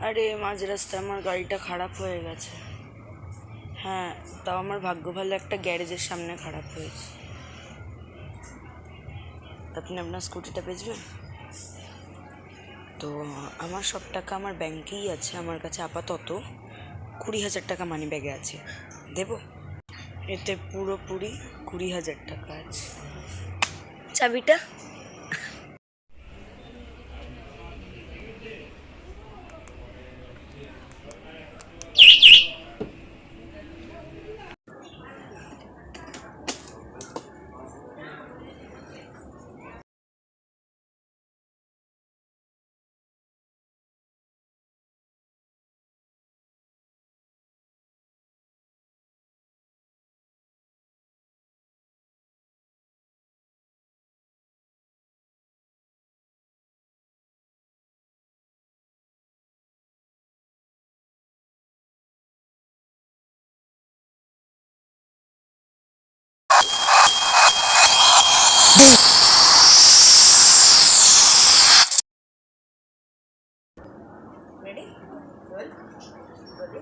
আরে মাঝ রাস্তায় আমার গাড়িটা খারাপ হয়ে গেছে। হ্যাঁ, তাও আমার ভাগ্য ভালো একটা গ্যারেজের সামনে খারাপ হয়েছে। আপনি আপনার স্কুটিটা বেচবেন? তো আমার সব টাকা আমার ব্যাংকেই আছে, আমার কাছে আপাতত 20,000 টাকা মানি ব্যাগে আছে, দেব? এতে পুরোপুরি 20,000 টাকা আছে। চাবিটা? Ready? Roll. Ready?